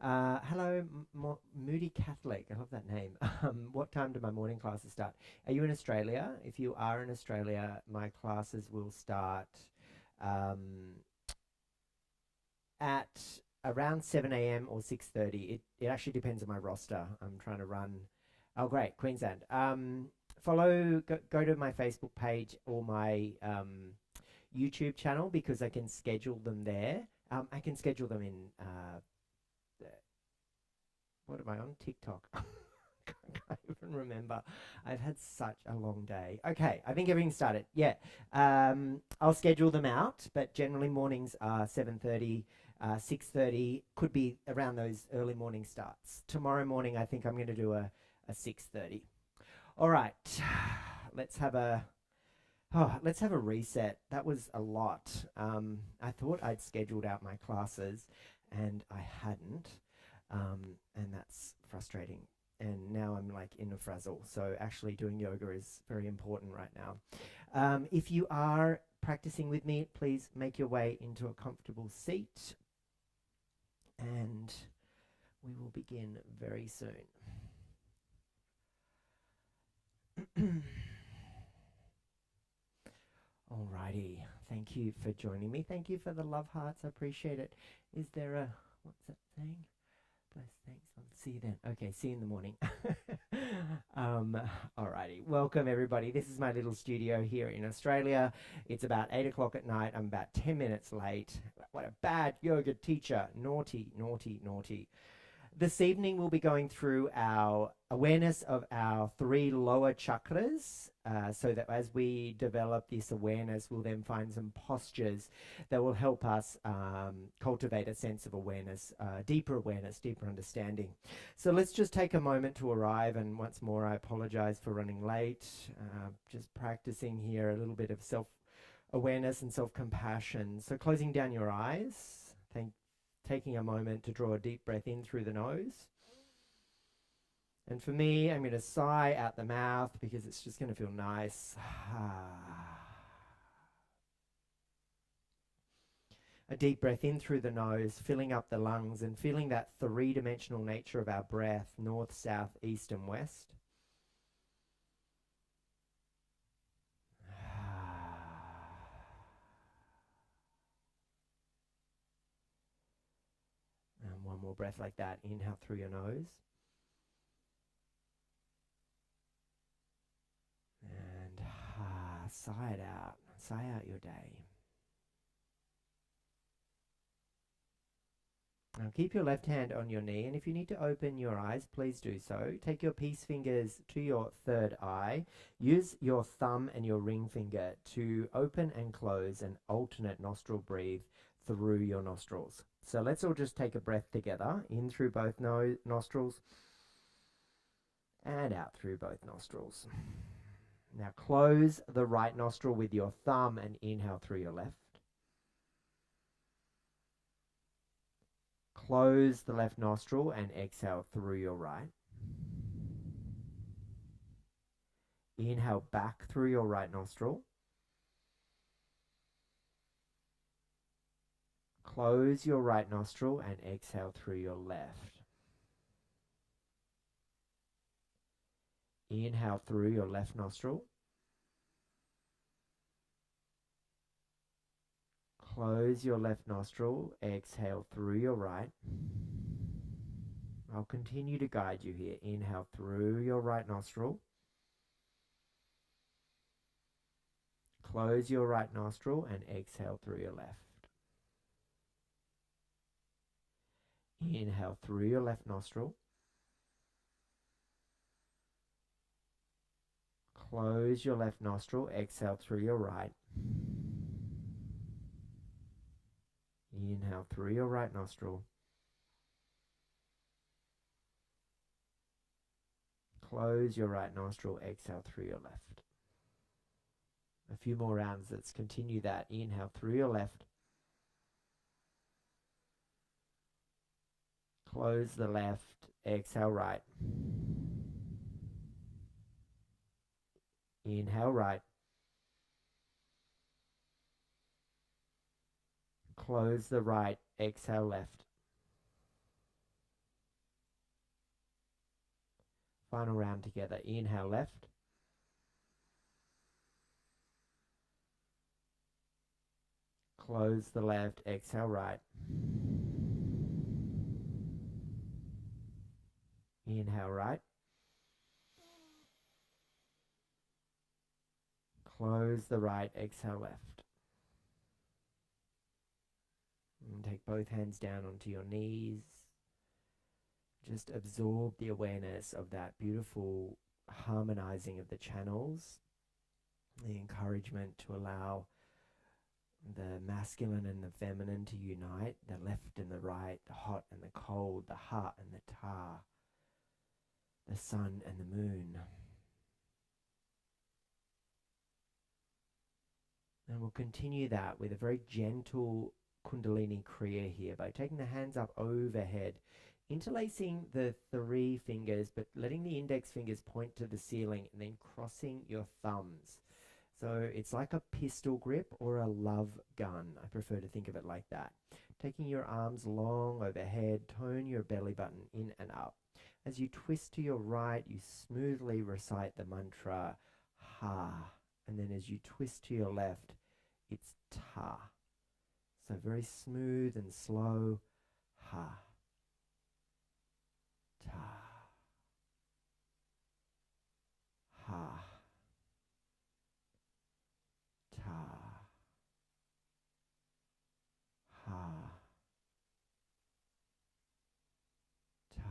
Hello, Moody Catholic. I love that name. What time do my morning classes start? Are you in Australia? If you are in Australia, my classes will start um, at around 7 a.m. or 6:30. It actually depends on my roster. I'm trying to run. Oh, great, Queensland. Go to my Facebook page or my YouTube channel because I can schedule them there. I can schedule them in what am I on? TikTok. I can't even remember. I've had such a long day. Okay, I think everything started. Yeah, I'll schedule them out, but generally mornings are 7:30, 6:30. Could be around those early morning starts. Tomorrow morning, I think I'm going to do a 6:30. All right, let's have a let's have a reset. That was a lot. I thought I'd scheduled out my classes, and I hadn't. And that's frustrating. And now I'm like in a frazzle. So actually doing yoga is very important right now. If you are practicing with me, please make your way into a comfortable seat. And we will begin very soon. Alrighty. Thank you for joining me. Thank you for the love hearts. I appreciate it. Is there a, what's that saying? Bless, thanks. I'll see you then. Okay, see you in the morning. Alrighty. Welcome, everybody. This is my little studio here in Australia. It's about 8 o'clock at night. I'm about 10 minutes late. What a bad yoga teacher. Naughty, naughty, naughty. This evening, we'll be going through our awareness of our 3 lower chakras, so that as we develop this awareness, we'll then find some postures that will help us cultivate a sense of awareness, deeper understanding. So let's just take a moment to arrive. And once more, I apologize for running late. Just practicing here a little bit of self-awareness and self-compassion. So closing down your eyes. Taking a moment to draw a deep breath in through the nose. And for me, I'm going to sigh out the mouth because it's just going to feel nice. A deep breath in through the nose, filling up the lungs and feeling that 3-dimensional nature of our breath, north, south, east, and west. And one more breath like that. Inhale through your nose. And sigh it out. Sigh out your day. Now keep your left hand on your knee, and if you need to open your eyes, please do so. Take your peace fingers to your third eye. Use your thumb and your ring finger to open and close an alternate nostril breathe through your nostrils. So let's all just take a breath together, in through both nostrils and out through both nostrils. Now close the right nostril with your thumb and inhale through your left. Close the left nostril and exhale through your right. Inhale back through your right nostril. Close your right nostril and exhale through your left. Inhale through your left nostril. Close your left nostril, exhale through your right. I'll continue to guide you here. Inhale through your right nostril. Close your right nostril and exhale through your left. Inhale through your left nostril. Close your left nostril, exhale through your right. Inhale through your right nostril. Close your right nostril, exhale through your left. A few more rounds. Let's continue that. Inhale through your left. Close the left, exhale right. Inhale right. Close the right, exhale left. Final round together. Inhale left. Close the left, exhale right. Inhale right. Close the right, exhale left. And take both hands down onto your knees. Just absorb the awareness of that beautiful harmonizing of the channels. The encouragement to allow the masculine and the feminine to unite, the left and the right, the hot and the cold, the ha and the ta, the sun and the moon. And we'll continue that with a very gentle Kundalini Kriya here by taking the hands up overhead, interlacing the 3 fingers, but letting the index fingers point to the ceiling and then crossing your thumbs. So it's like a pistol grip or a love gun. I prefer to think of it like that. Taking your arms long overhead, tone your belly button in and up. As you twist to your right, you smoothly recite the mantra ha. And then as you twist to your left, it's ta. So very smooth and slow. Ha. Ta. Ha. Ta. Ha. Ta.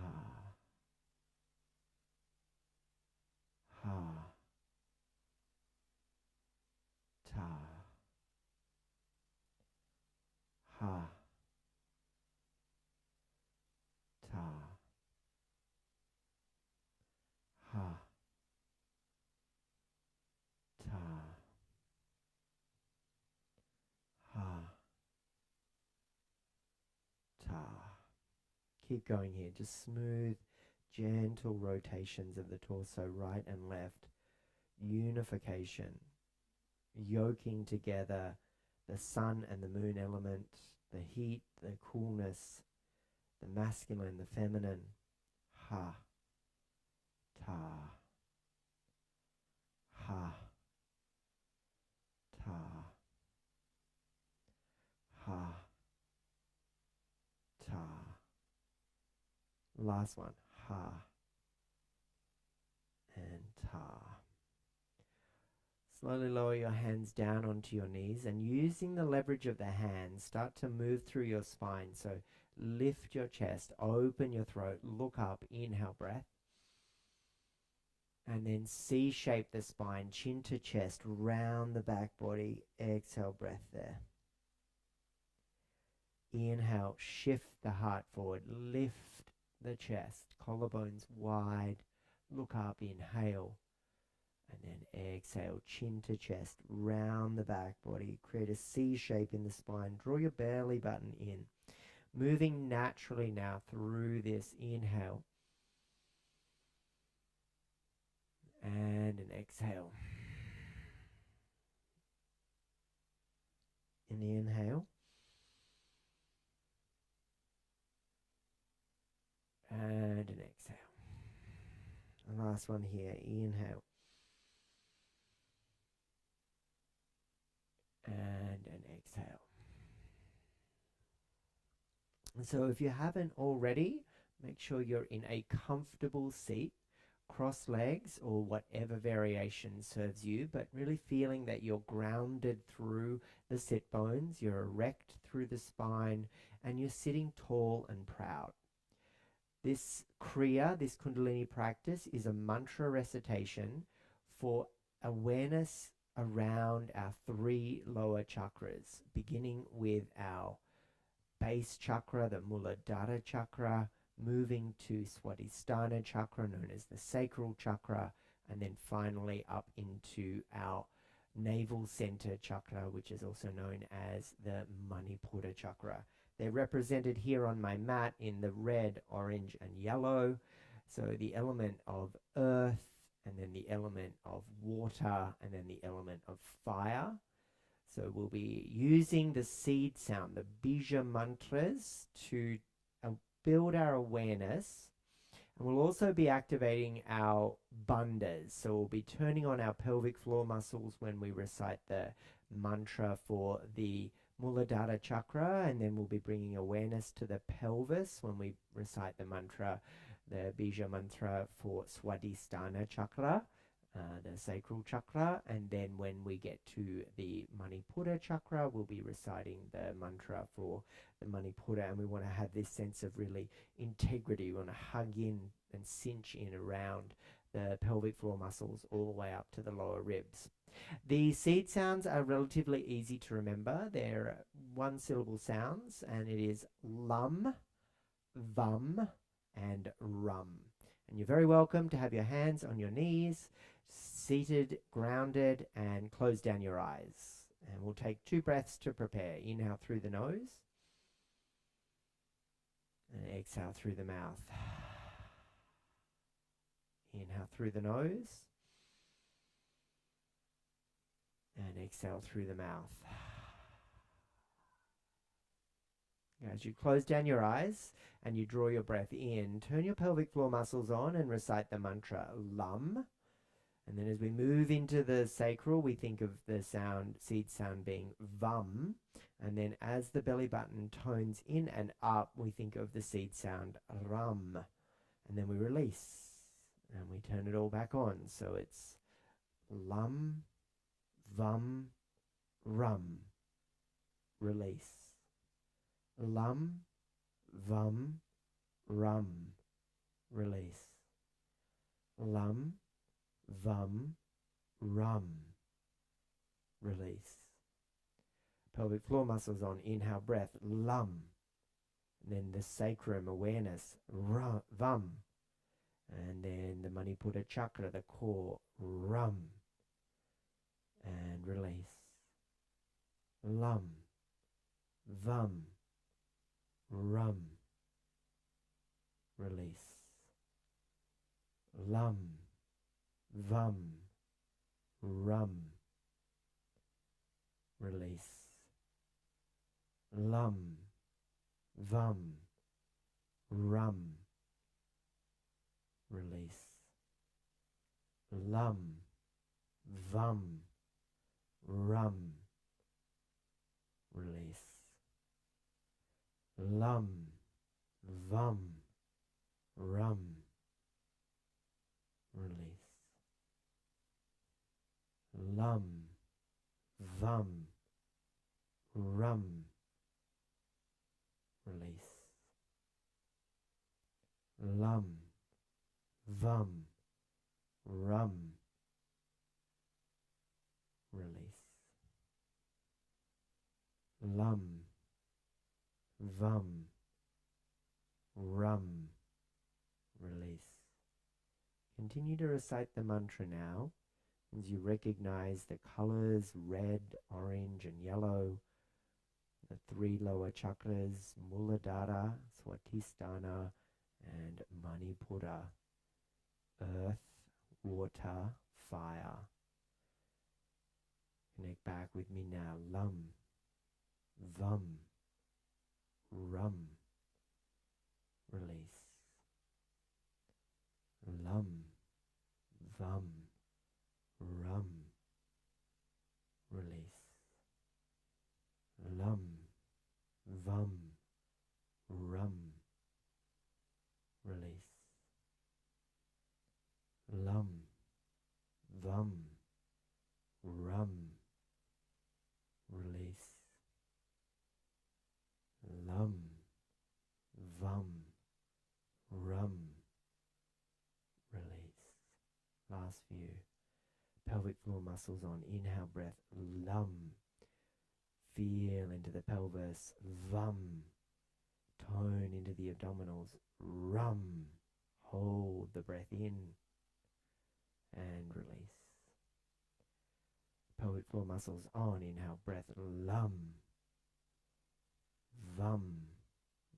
Ha. Ta. Ha. Ta. Ha. Ta. Ha. Ta. Keep going here. Just smooth, gentle rotations of the torso, right and left. Unification. Yoking together the sun and the moon element, the heat, the coolness, the masculine, the feminine. Ha. Ta. Ha. Ta. Ha. Ta. Last one. Ha. And ta. Slowly lower your hands down onto your knees and using the leverage of the hands, start to move through your spine. So lift your chest, open your throat, look up, inhale breath. And then C-shape the spine, chin to chest, round the back body, exhale breath there. Inhale, shift the heart forward, lift the chest, collarbones wide, look up, inhale. And then exhale, chin to chest, round the back body, create a C shape in the spine, draw your belly button in. Moving naturally now through this inhale. And an exhale. In the inhale. And an exhale. And last one here, inhale. And an exhale. And so if you haven't already, make sure you're in a comfortable seat, cross legs or whatever variation serves you, but really feeling that you're grounded through the sit bones, you're erect through the spine, and you're sitting tall and proud. This kriya, this Kundalini practice, is a mantra recitation for awareness around our 3 lower chakras, beginning with our base chakra, the Muladhara chakra, moving to Svadhisthana chakra, known as the Sacral Chakra, and then finally up into our navel center chakra, which is also known as the Manipura chakra. They're represented here on my mat in the red, orange, and yellow. So the element of earth, and then the element of water, and then the element of fire. So we'll be using the seed sound, the bija mantras, to build our awareness. And we'll also be activating our bandhas. So we'll be turning on our pelvic floor muscles when we recite the mantra for the Muladhara chakra, and then we'll be bringing awareness to the pelvis when we recite the mantra, the bija mantra for Svadhisthana chakra, the sacral chakra. And then when we get to the Manipura chakra, we'll be reciting the mantra for the Manipura, and we want to have this sense of really integrity. We want to hug in and cinch in around the pelvic floor muscles all the way up to the lower ribs. The seed sounds are relatively easy to remember. They're one syllable sounds, and it is lum, vum, and rum. And you're very welcome to have your hands on your knees, seated, grounded, and close down your eyes. And we'll take 2 breaths to prepare. Inhale through the nose, and exhale through the mouth. Inhale through the nose, and exhale through the mouth. As you close down your eyes and you draw your breath in, turn your pelvic floor muscles on and recite the mantra LUM. And then as we move into the sacral, we think of the sound, seed sound being VUM. And then as the belly button tones in and up, we think of the seed sound RUM. And then we release and we turn it all back on. So it's LUM, VUM, RUM. Release. Lum, vum, rum. Release. Lum, vum, rum. Release. Pelvic floor muscles on. Inhale breath, lum. And then the sacrum awareness, vum. And then the Manipura chakra, the core, rum. And release. Lum, vum, rum. Release. Lum, vum, rum. Release. Lum, vum, rum. Release. Lum, vum, rum. Release. Lum, vum, rum. Release. Lum, vum, rum. Release. Lum, vum, rum. Release. Lum, vum, rum. Release. Continue to recite the mantra now as you recognize the colors red, orange, and yellow, the 3 lower chakras, Muladhara, Svadhisthana, and Manipura. Earth, water, fire. Connect back with me now. Lum, vum, rum. Release. Lum, vum, rum. Release. Lum, vum, rum. Release. Lum, vum, rum. Release. Lum, vum, rum. Release. Last few. Pelvic floor muscles on. Inhale breath. Lum. Feel into the pelvis. Vum. Tone into the abdominals. Rum. Hold the breath in and release. Pelvic floor muscles on. Inhale breath. Lum. Vum.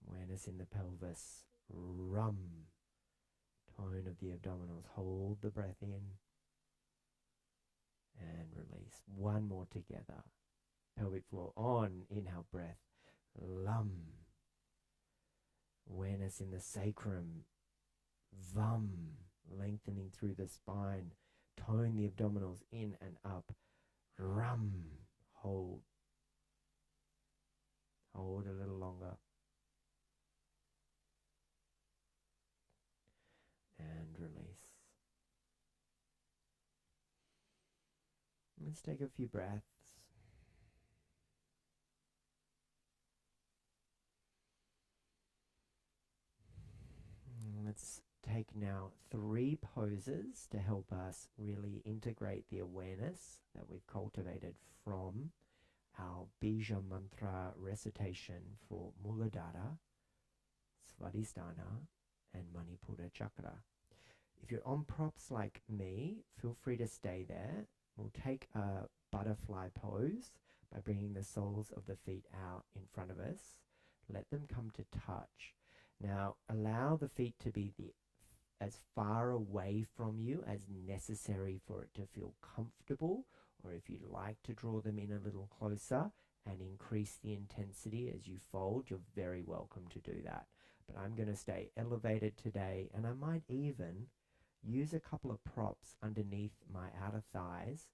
Awareness in the pelvis. Rum. Tone of the abdominals. Hold the breath in and release. One more together. pelvic floor. On, inhale, breath. Lum. Awareness in the sacrum. Vam. Lengthening through the spine. Tone the abdominals in and up. Rum. Hold. Hold a little longer. And release. Let's take a few breaths. Let's take now 3 poses to help us really integrate the awareness that we've cultivated from our Bija mantra recitation for Muladhara, Svadhisthana, and Manipura chakra. If you're on props like me, feel free to stay there. We'll take a butterfly pose by bringing the soles of the feet out in front of us. Let them come to touch. Now, allow the feet to be as far away from you as necessary for it to feel comfortable, or if you'd like to draw them in a little closer and increase the intensity as you fold, you're very welcome to do that. But I'm going to stay elevated today, and I might even use a couple of props underneath my outer thighs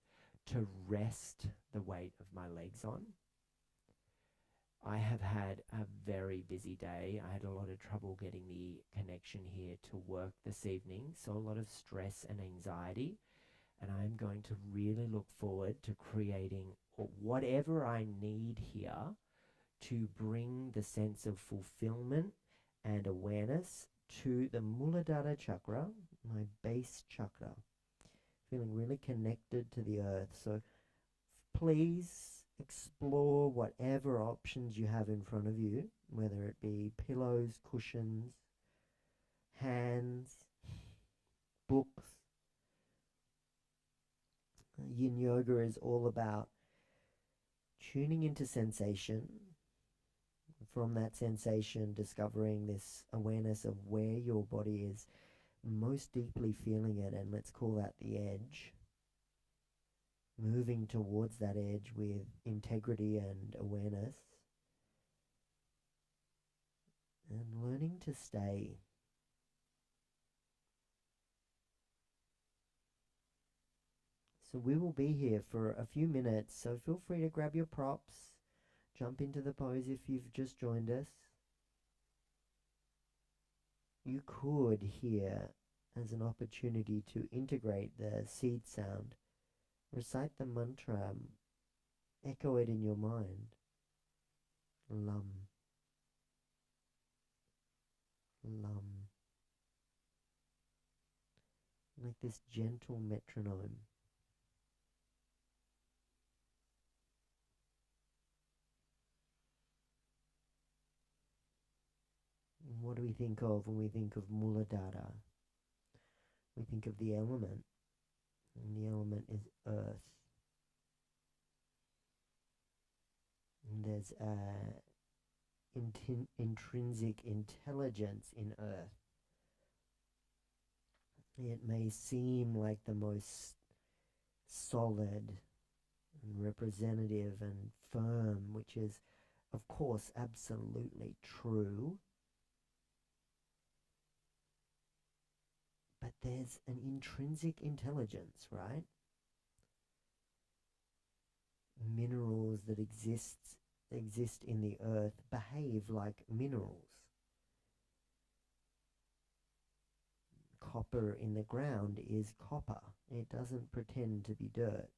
to rest the weight of my legs on. I have had a very busy day. I had a lot of trouble getting the connection here to work this evening, so a lot of stress and anxiety, and I'm going to really look forward to creating whatever I need here to bring the sense of fulfillment and awareness to the Muladhara chakra, my base chakra. Feeling really connected to the earth. So please explore whatever options you have in front of you, whether it be pillows, cushions, hands, books. Yin Yoga is all about tuning into sensation. From that sensation, discovering this awareness of where your body is most deeply feeling it, and let's call that the edge. Moving towards that edge with integrity and awareness, and learning to stay. So we will be here for a few minutes, so feel free to grab your props, jump into the pose if you've just joined us. You could hear as an opportunity to integrate the seed sound. Recite the mantra, echo it in your mind. Lum. Lum. Like this gentle metronome. What do we think of when we think of Muladhara? We think of the element, and the element is earth. And there's intrinsic intelligence in earth. It may seem like the most solid and representative and firm, which is, of course, absolutely true. But there's an intrinsic intelligence, right? Minerals that exist in the earth behave like minerals. Copper in the ground is copper. It doesn't pretend to be dirt.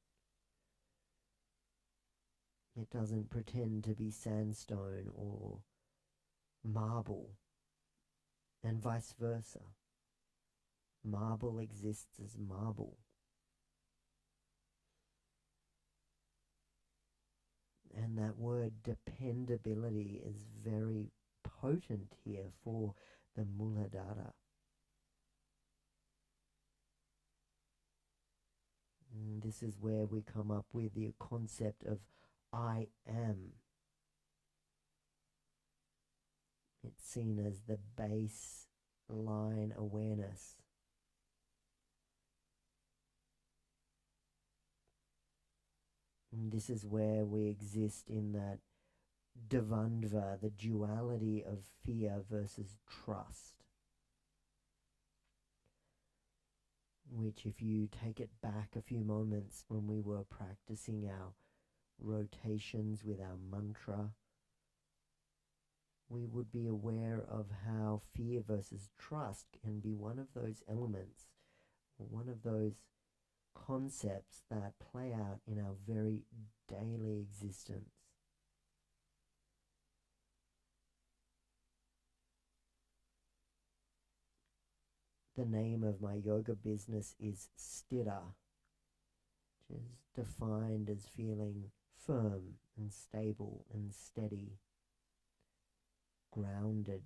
It doesn't pretend to be sandstone or marble, and vice versa. Marble exists as marble. And that word dependability is very potent here for the Muladhara. And this is where we come up with the concept of I am. It's seen as the baseline awareness. And this is where we exist in that Dvandva, the duality of fear versus trust, which if you take it back a few moments when we were practicing our rotations with our mantra, we would be aware of how fear versus trust can be one of those elements, or one of those concepts that play out in our very daily existence. The name of my yoga business is Stira, which is defined as feeling firm and stable and steady, grounded.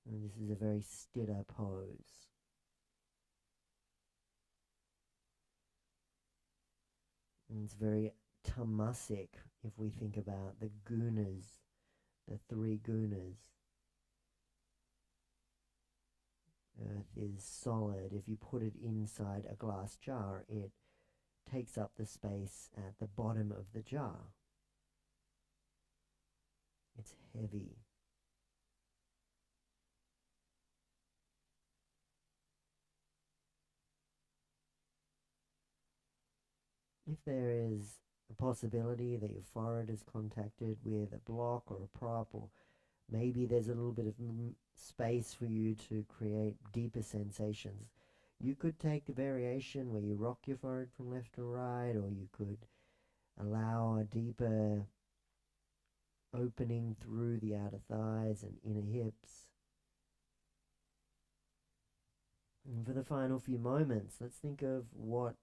And this is a very Stira pose. And it's very tamasic if we think about the gunas, the three gunas. Earth is solid. If you put it inside a glass jar, it takes up the space at the bottom of the jar. It's heavy. If there is a possibility that your forehead is contacted with a block or a prop, or maybe there's a little bit of space for you to create deeper sensations, you could take the variation where you rock your forehead from left to right, or you could allow a deeper opening through the outer thighs and inner hips. And for the final few moments, let's think of what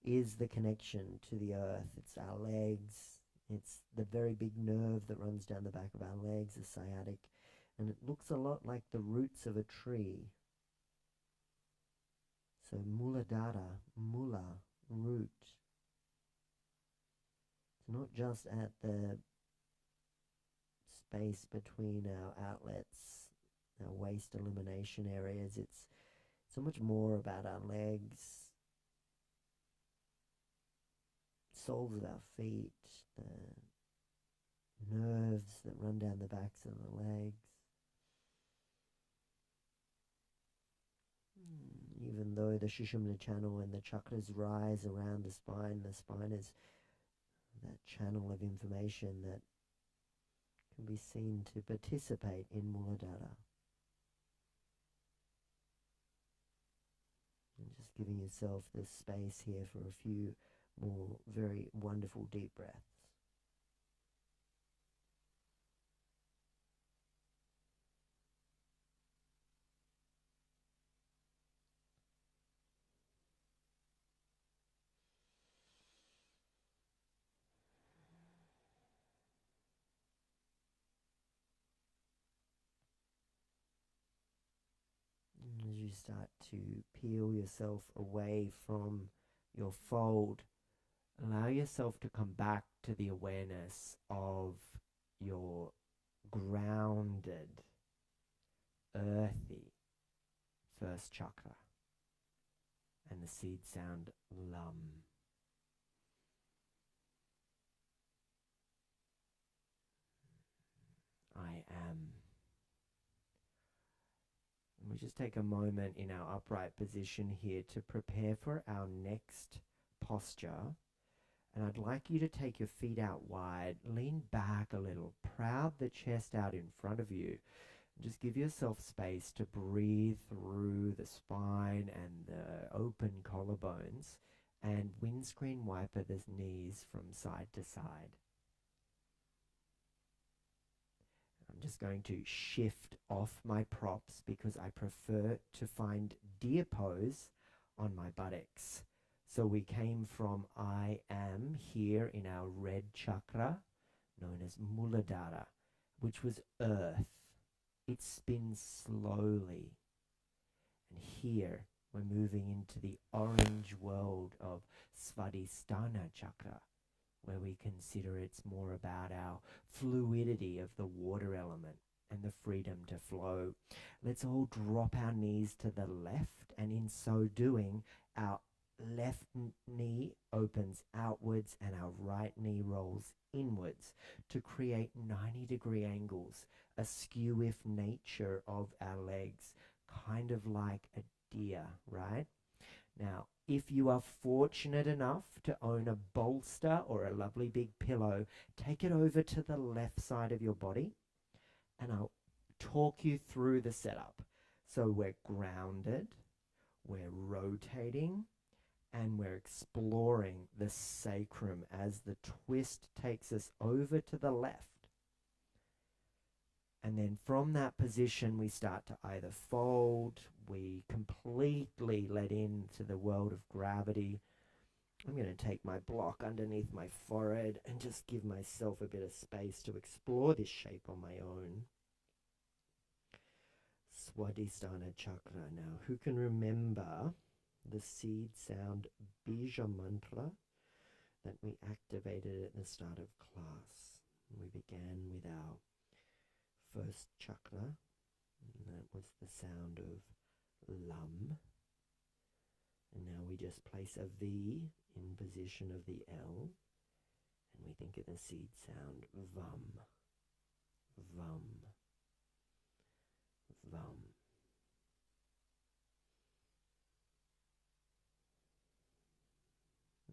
is the connection to the earth. It's our legs. It's the very big nerve that runs down the back of our legs, the sciatic, and it looks a lot like the roots of a tree. So Muladhara, mula, root. It's not just at the space between our outlets, our waste elimination areas. It's so much more about our legs, soles of our feet, the nerves that run down the backs of the legs. Even though the Sushumna channel and the chakras rise around the spine is that channel of information that can be seen to participate in Muladhara. And just giving yourself this space here for a few more very wonderful deep breaths. As you start to peel yourself away from your fold, allow yourself to come back to the awareness of your grounded, earthy first chakra and the seed sound lum. I am. And we just take a moment in our upright position here to prepare for our next posture. And I'd like you to take your feet out wide, lean back a little, proud the chest out in front of you. And just give yourself space to breathe through the spine and the open collarbones, and windscreen wiper the knees from side to side. I'm just going to shift off my props because I prefer to find deer pose on my buttocks. So we came from I am here in our red chakra, known as Muladhara, which was earth. It spins slowly. And here we're moving into the orange world of Svadhisthana chakra, where we consider it's more about our fluidity of the water element and the freedom to flow. Let's all drop our knees to the left, and in so doing, our left knee opens outwards and our right knee rolls inwards to create 90-degree angles, a skew with nature of our legs, kind of like a deer, right? Now, if you are fortunate enough to own a bolster or a lovely big pillow, take it over to the left side of your body and I'll talk you through the setup. So we're grounded, we're rotating, and we're exploring the sacrum as the twist takes us over to the left. And then from that position, we start to either fold, we completely let into the world of gravity. I'm going to take my block underneath my forehead and just give myself a bit of space to explore this shape on my own. Svadhisthana chakra. Now, who can remember the seed sound bija mantra that we activated at the start of class? We began with our first chakra, and that was the sound of lam. And now we just place a V in position of the L, and we think of the seed sound vam, vam, vam.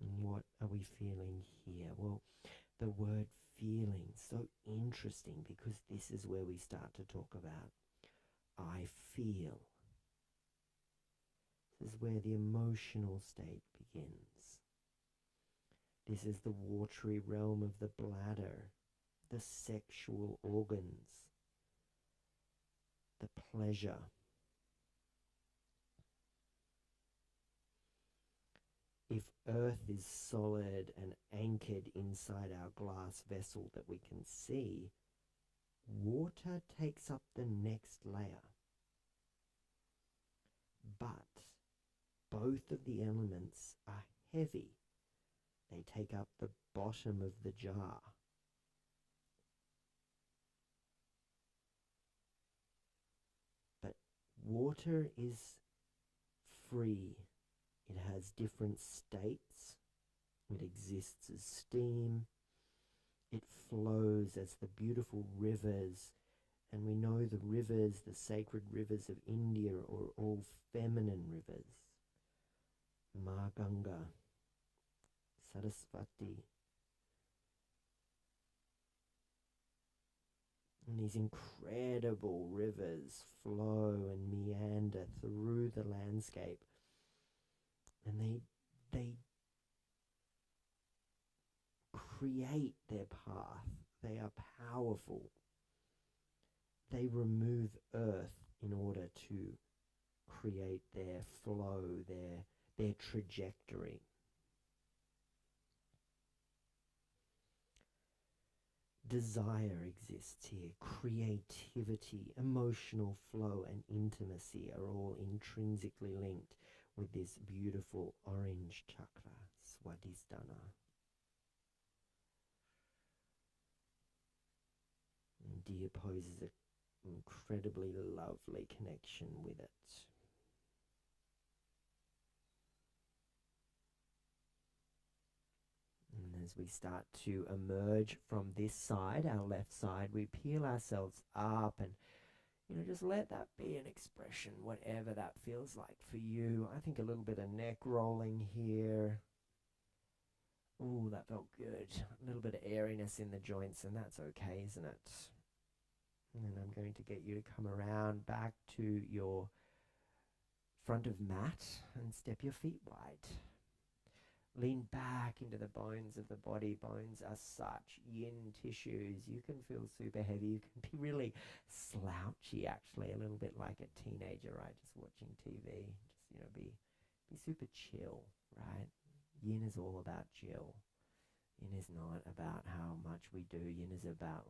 And what are we feeling here? Well, the word feeling, so interesting, because this is where we start to talk about I feel. This is where the emotional state begins. This is the watery realm of the bladder, the sexual organs, the pleasure. If earth is solid and anchored inside our glass vessel that we can see, water takes up the next layer. But both of the elements are heavy. They take up the bottom of the jar. But water is free. It has different states. It exists as steam. It flows as the beautiful rivers. And we know the rivers, the sacred rivers of India, are all feminine rivers. Ma Ganga, Saraswati. And these incredible rivers flow and meander through the landscape. And they create their path. They are powerful. They remove earth in order to create their flow, their trajectory. Desire exists here. Creativity, emotional flow, and intimacy are all intrinsically linked with this beautiful orange chakra, Svadhisthana. And deer poses an incredibly lovely connection with it. And as we start to emerge from this side, our left side, we peel ourselves up and just let that be an expression, whatever that feels like for you. I think a little bit of neck rolling here. Ooh, that felt good. A little bit of airiness in the joints, and that's okay, isn't it? And then I'm going to get you to come around back to your front of mat and step your feet wide. Lean back into the bones of the body. Bones are such yin tissues. You can feel super heavy. You can be really slouchy, actually, a little bit like a teenager, right? Just watching TV. Just, be super chill, right? Yin is all about chill. Yin is not about how much we do. Yin is about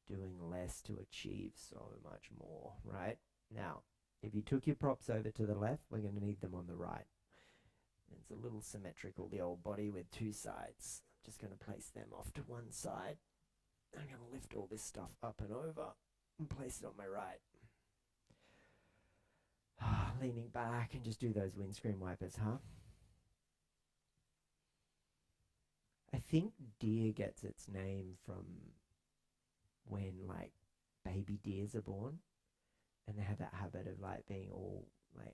doing less to achieve so much more, right? Now, if you took your props over to the left, we're going to need them on the right. It's a little symmetrical, the old body with two sides. I'm just going to place them off to one side. I'm going to lift all this stuff up and over and place it on my right. Leaning back and just do those windscreen wipers, huh? think deer gets its name from when like baby deers are born, and they have that habit of like being all like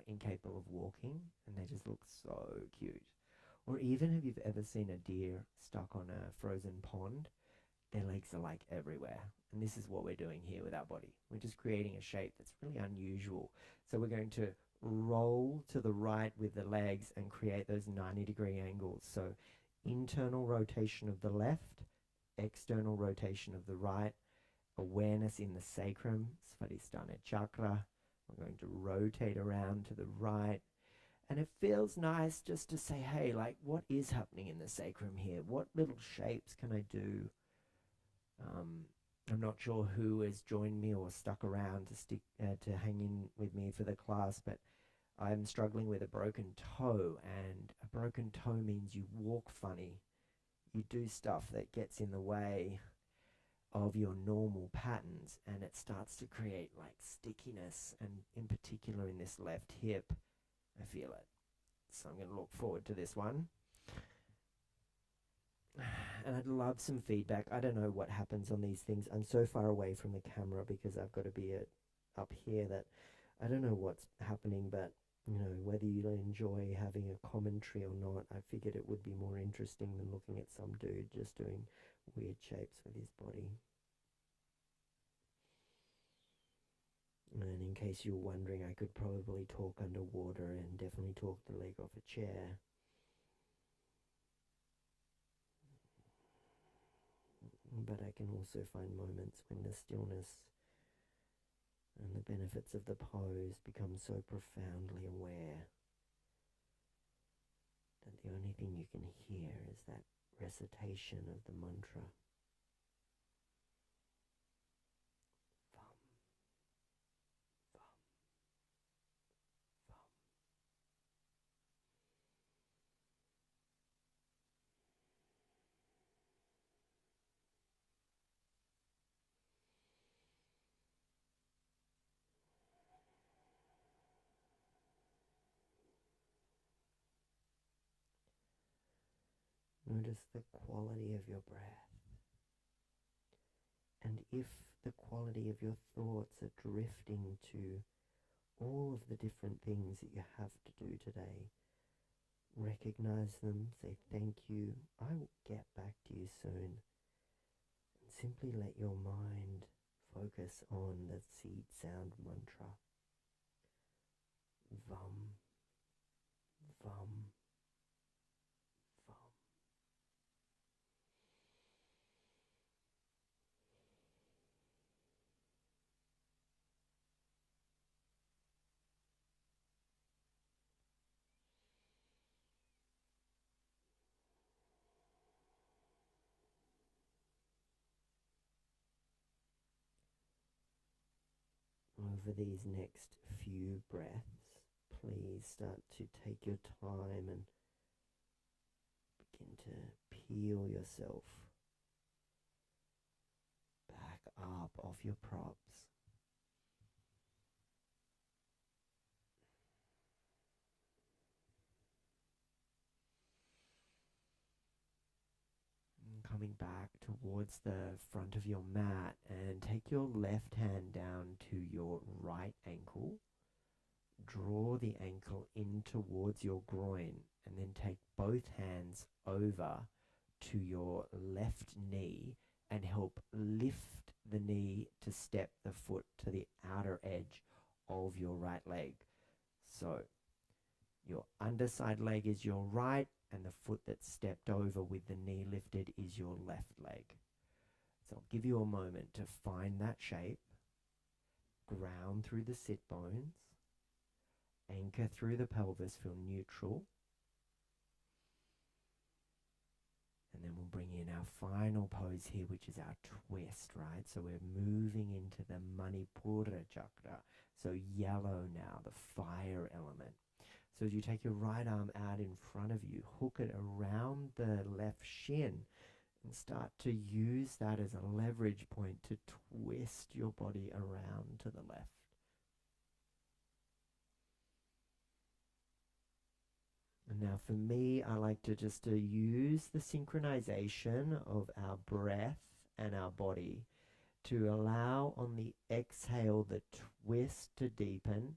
incapable of walking, and they just look so cute. Or even if you've ever seen a deer stuck on a frozen pond, their legs are like everywhere. And this is what we're doing here with our body. We're just creating a shape that's really unusual. So we're going to roll to the right with the legs and create those 90-degree angles. So internal rotation of the left, external rotation of the right, awareness in the sacrum, Svadhisthana chakra. We're going to rotate around to the right. And it feels nice just to say, hey, like, what is happening in the sacrum here? What little shapes can I do? I'm not sure who has joined me or stuck around to hang in with me for the class, but I'm struggling with a broken toe, and a broken toe means you walk funny. You do stuff that gets in the way of your normal patterns, and it starts to create like stickiness, and in particular in this left hip, I feel it. So I'm going to look forward to this one. And I'd love some feedback. I don't know what happens on these things. I'm so far away from the camera because I've got to be up here that I don't know what's happening, but you know, whether you enjoy having a commentary or not, I figured it would be more interesting than looking at some dude just doing weird shapes with his body. And in case you're wondering, I could probably talk underwater and definitely talk the leg off a chair. But I can also find moments when the stillness and the benefits of the pose become so profoundly aware that the only thing you can hear is that recitation of the mantra. Notice the quality of your breath. And if the quality of your thoughts are drifting to all of the different things that you have to do today, recognize them, say thank you, I will get back to you soon, and simply let your mind focus on the seed sound mantra. Vam, vam, vam. Over these next few breaths, please start to take your time and begin to peel yourself back up off your props. Coming back towards the front of your mat, and take your left hand down to your right ankle. Draw the ankle in towards your groin, and then take both hands over to your left knee and help lift the knee to step the foot to the outer edge of your right leg. So your underside leg is your right, and the foot that's stepped over with the knee lifted is your left leg. So I'll give you a moment to find that shape, ground through the sit bones, anchor through the pelvis, feel neutral. And then we'll bring in our final pose here, which is our twist, right? So we're moving into the Manipura chakra. So yellow now, the fire element. So as you take your right arm out in front of you, hook it around the left shin and start to use that as a leverage point to twist your body around to the left. Now for me, I like to just use the synchronization of our breath and our body to allow on the exhale the twist to deepen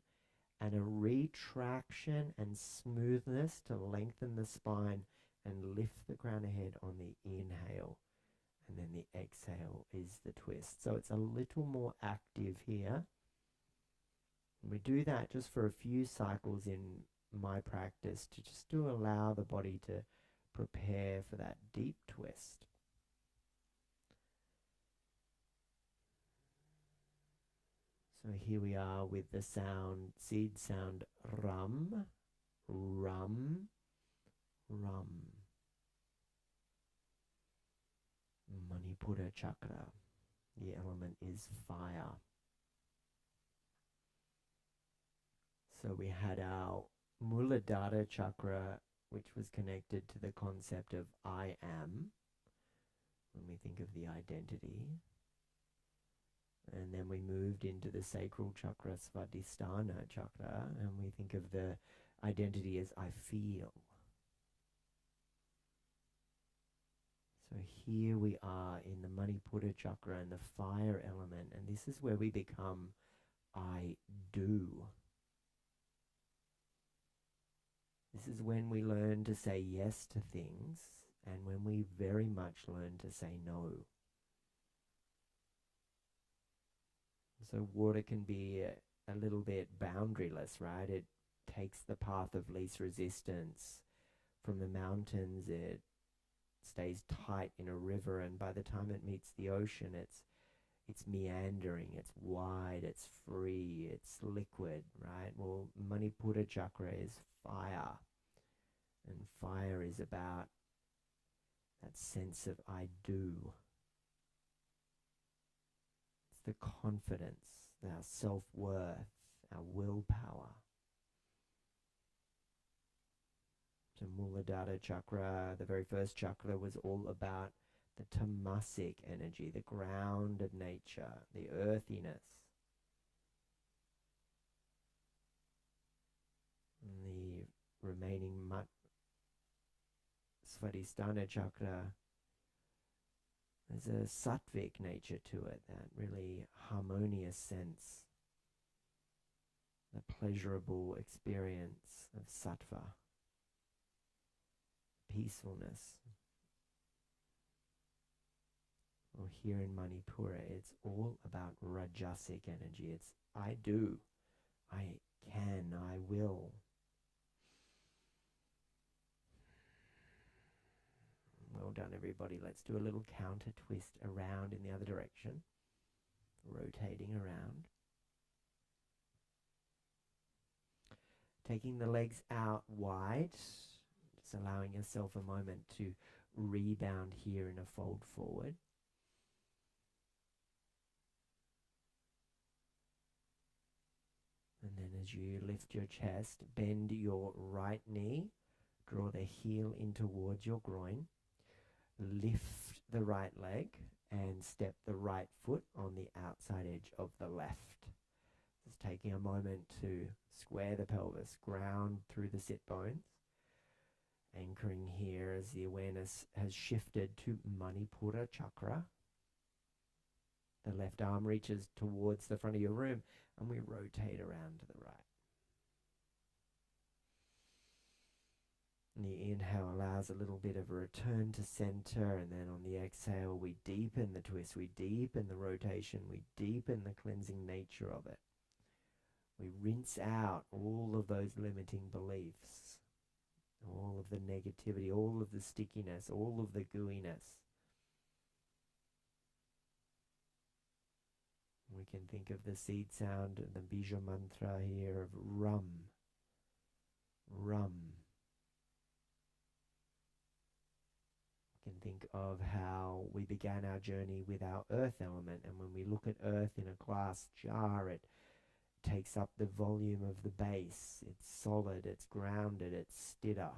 and a retraction and smoothness to lengthen the spine and lift the crown of head on the inhale. And then the exhale is the twist. So it's a little more active here. And we do that just for a few cycles in my practice to allow the body to prepare for that deep twist. So here we are with the sound, seed sound rum, rum, rum. Manipura chakra. The element is fire. So we had our Muladhara chakra, which was connected to the concept of I am, when we think of the identity. And then we moved into the Sacral Chakra, Svadhisthana chakra, and we think of the identity as I feel. So here we are in the Manipura chakra and the fire element, and this is where we become I do. This is when we learn to say yes to things and when we very much learn to say no. So water can be a little bit boundaryless, right? It takes the path of least resistance. From the mountains, it stays tight in a river, and by the time it meets the ocean, it's meandering, it's wide, it's free, it's liquid, right? Well, Manipura chakra is fire, and fire is about that sense of I do. It's the confidence, our self-worth, our willpower. So Muladhara chakra, the very first chakra, was all about the tamasic energy, the grounded nature, the earthiness. And the remaining Svadhisthana chakra, there's a sattvic nature to it, that really harmonious sense, the pleasurable experience of sattva, peacefulness. Well, here in Manipura, it's all about rajasic energy. It's I do, I can, I will. Well done, everybody. Let's do a little counter twist around in the other direction, rotating around. Taking the legs out wide, just allowing yourself a moment to rebound here in a fold forward. And then as you lift your chest, bend your right knee, draw the heel in towards your groin, lift the right leg and step the right foot on the outside edge of the left. Just taking a moment to square the pelvis, ground through the sit bones, anchoring here as the awareness has shifted to Manipura chakra. The left arm reaches towards the front of your room and we rotate around to the right. And the inhale allows a little bit of a return to center, and then on the exhale we deepen the twist, we deepen the rotation, we deepen the cleansing nature of it. We rinse out all of those limiting beliefs, all of the negativity, all of the stickiness, all of the gooiness. We can think of the seed sound, the bija mantra here of rum, rum. We can think of how we began our journey with our earth element, and when we look at earth in a glass jar, it takes up the volume of the base. It's solid, it's grounded, it's stidder.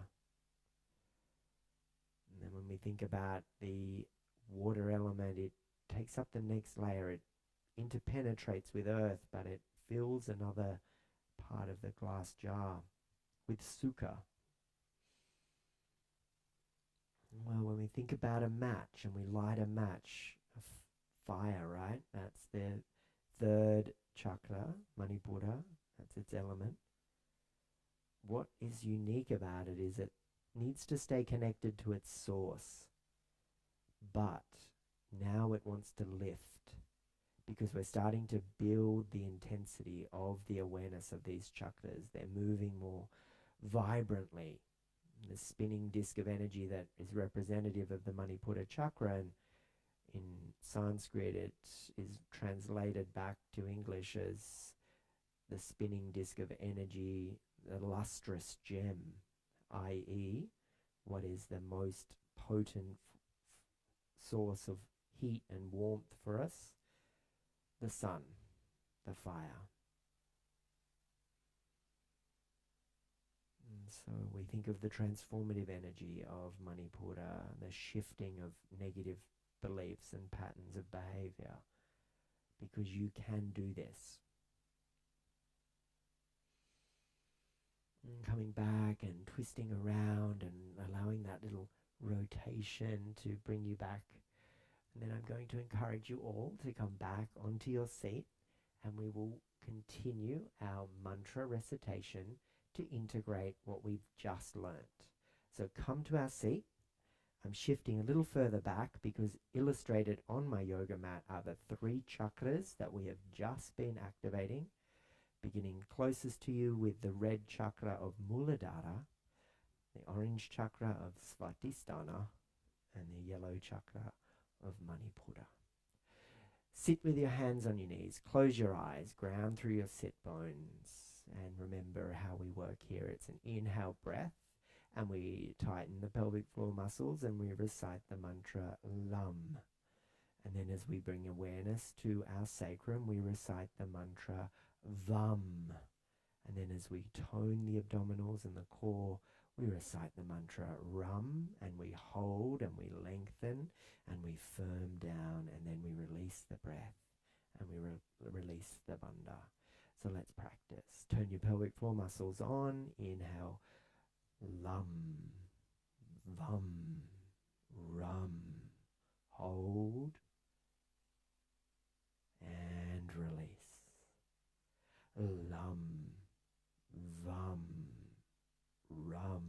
And then when we think about the water element, it takes up the next layer. It interpenetrates with earth, but it fills another part of the glass jar with sukha. Well, when we think about a match and we light a match, fire, right? That's the third chakra, Manipura. That's its element. What is unique about it is it needs to stay connected to its source, but now it wants to lift because we're starting to build the intensity of the awareness of these chakras. They're moving more vibrantly. The spinning disc of energy that is representative of the Manipura chakra, and in Sanskrit it is translated back to English as the spinning disc of energy, the lustrous gem, i.e., what is the most potent source of heat and warmth for us? The sun, the fire. And so we think of the transformative energy of Manipura, the shifting of negative beliefs and patterns of behavior, because you can do this. And coming back and twisting around and allowing that little rotation to bring you back. And then I'm going to encourage you all to come back onto your seat, and we will continue our mantra recitation to integrate what we've just learnt. So come to our seat. I'm shifting a little further back because illustrated on my yoga mat are the 3 chakras that we have just been activating, beginning closest to you with the red chakra of Muladhara, the orange chakra of Svadhisthana, and the yellow chakra of Manipura. Sit with your hands on your knees, close your eyes, ground through your sit bones, and remember how we work here. It's an inhale breath, and we tighten the pelvic floor muscles and we recite the mantra LUM. And then as we bring awareness to our sacrum, we recite the mantra VUM. And then as we tone the abdominals and the core, we recite the mantra RUM, and we hold and we lengthen and we firm down, and then we release the breath and we release the bandha. So let's practice. Turn your pelvic floor muscles on. Inhale, LUM, VUM, RUM. Hold and release. LUM, VUM, RUM.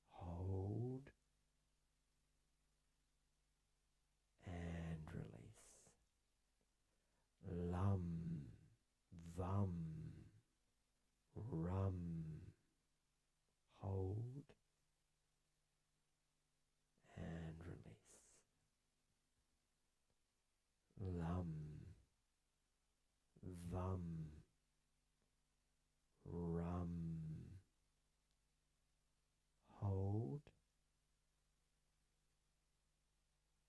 Hold and release. LUM, VUM, RUM. Hold and release. LUM, VUM, RUM. Hold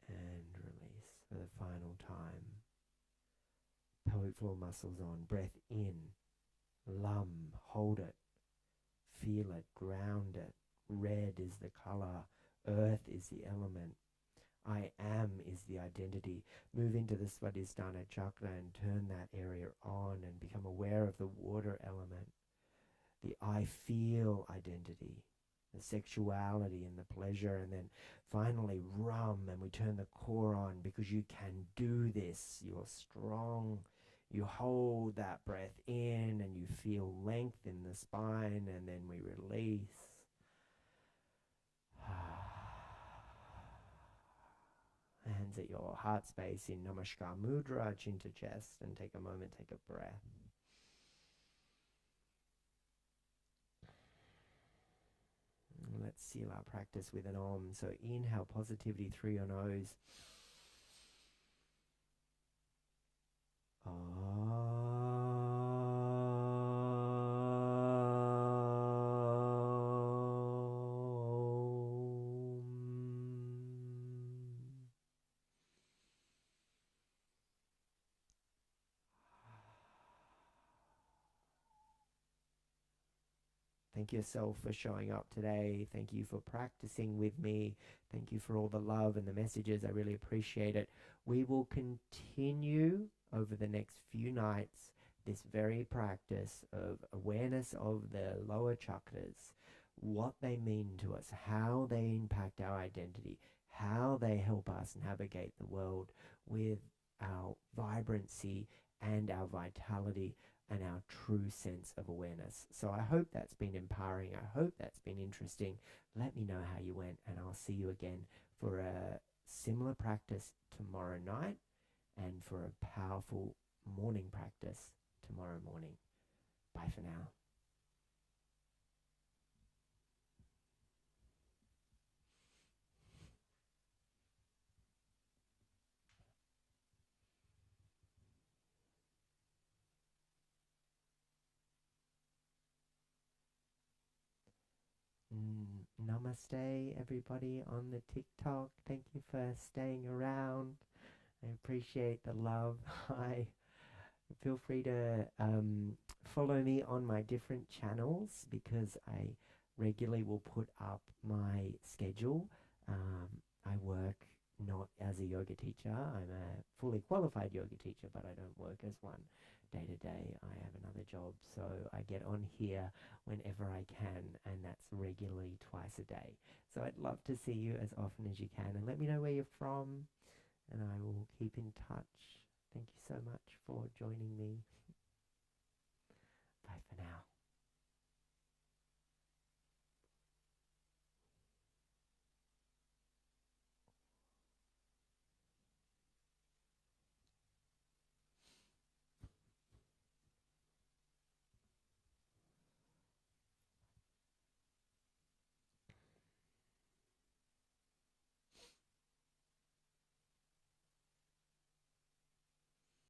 and release. For the final time. Pelvic floor muscles on. Breath in. LUM. Hold it. Feel it. Ground it. Red is the color. Earth is the element. I am is the identity. Move into the Svadhisthana chakra and turn that area on and become aware of the water element. The I feel identity. The sexuality and the pleasure, and then finally RUM, and we turn the core on because you can do this. You're strong. You hold that breath in and you feel length in the spine, and then we release. Hands at your heart space in Namaskar Mudra, chin to chest, and take a moment, take a breath. Let's seal our practice with an Om. So inhale positivity through your nose. Thank yourself for showing up today. Thank you for practicing with me. Thank you for all the love and the messages. I really appreciate it. We will continue over the next few nights this very practice of awareness of the lower chakras what they mean to us, how they impact our identity, how they help us navigate the world with our vibrancy and our vitality and our true sense of awareness. So I hope that's been empowering. I hope that's been interesting. Let me know how you went, and I'll see you again for a similar practice tomorrow night and for a powerful morning practice tomorrow morning. Bye for now. Namaste, everybody on the TikTok. Thank you for staying around. I appreciate the love. Hi. Feel free to follow me on my different channels, because I regularly will put up my schedule. I work not as a yoga teacher. I'm a fully qualified yoga teacher, but I don't work as one day to day. I have another job, so I get on here whenever I can, and that's regularly twice a day. So I'd love to see you as often as you can, and let me know where you're from, and I will keep in touch. Thank you so much for joining me. Bye for now.